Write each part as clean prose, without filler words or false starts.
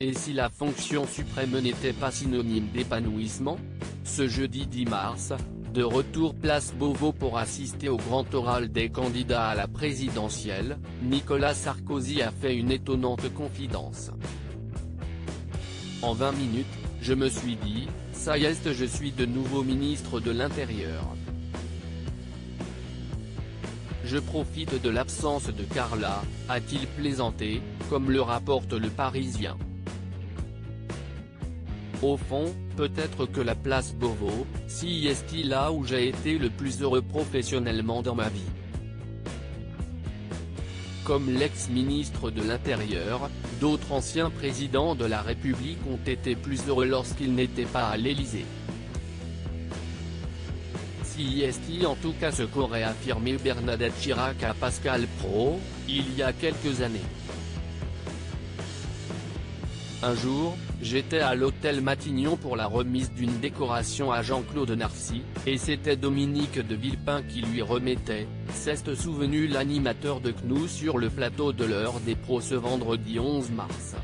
Et si la fonction suprême n'était pas synonyme d'épanouissement ? Ce jeudi 10 mars, de retour place Beauvau pour assister au grand oral des candidats à la présidentielle, Nicolas Sarkozy a fait une étonnante confidence. En 20 minutes, je me suis dit, ça y est, je suis de nouveau ministre de l'Intérieur. Je profite de l'absence de Carla, a-t-il plaisanté, comme le rapporte Le Parisien. Au fond, peut-être que la place Beauvau, si est là où j'ai été le plus heureux professionnellement dans ma vie. Comme l'ex-ministre de l'Intérieur, d'autres anciens présidents de la République ont été plus heureux lorsqu'ils n'étaient pas à l'Élysée. Si est en tout cas ce qu'aurait affirmé Bernadette Chirac à Pascal Praud, il y a quelques années. Un jour, j'étais à l'hôtel Matignon pour la remise d'une décoration à Jean-Claude Narcy, et c'était Dominique de Villepin qui lui remettait, s'est souvenu l'animateur de CNOU sur le plateau de l'heure des pros ce vendredi 11 mars.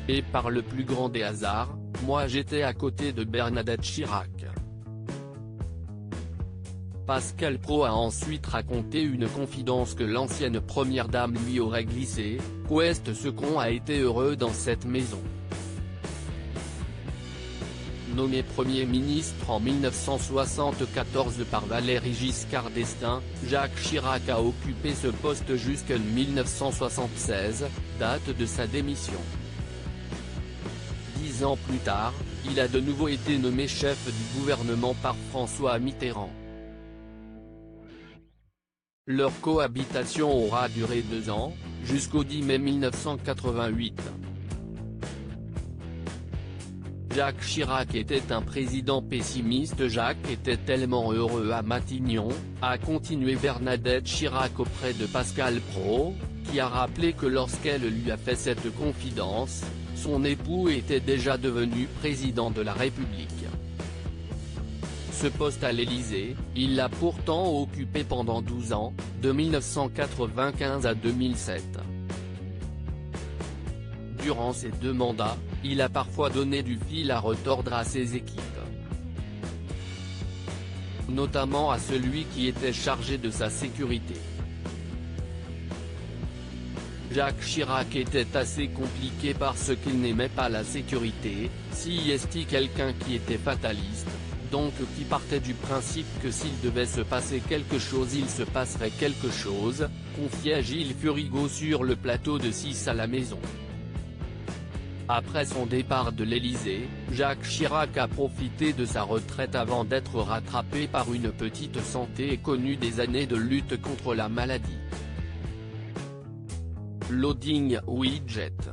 Et par le plus grand des hasards, moi j'étais à côté de Bernadette Chirac. Pascal Praud a ensuite raconté une confidence que l'ancienne première dame lui aurait glissée, « Qu'est-ce ce qu'on a été heureux dans cette maison ». Nommé Premier ministre en 1974 par Valéry Giscard d'Estaing, Jacques Chirac a occupé ce poste jusqu'en 1976, date de sa démission. 10 ans plus tard, il a de nouveau été nommé chef du gouvernement par François Mitterrand. Leur cohabitation aura duré 2 ans, jusqu'au 10 mai 1988. Jacques Chirac était un président pessimiste. Jacques était tellement heureux à Matignon, a continué Bernadette Chirac auprès de Pascal Praud, qui a rappelé que lorsqu'elle lui a fait cette confidence, son époux était déjà devenu président de la République. Ce poste à l'Élysée, il l'a pourtant occupé pendant 12 ans, de 1995 à 2007. Durant ces 2 mandats, il a parfois donné du fil à retordre à ses équipes. Notamment à celui qui était chargé de sa sécurité. Jacques Chirac était assez compliqué parce qu'il n'aimait pas la sécurité, si est quelqu'un qui était fataliste, donc qui partait du principe que s'il devait se passer quelque chose il se passerait quelque chose, confiait Gilles Furigo sur le plateau de 6 à la maison. Après son départ de l'Élysée, Jacques Chirac a profité de sa retraite avant d'être rattrapé par une petite santé et connu des années de lutte contre la maladie. Loading Widget.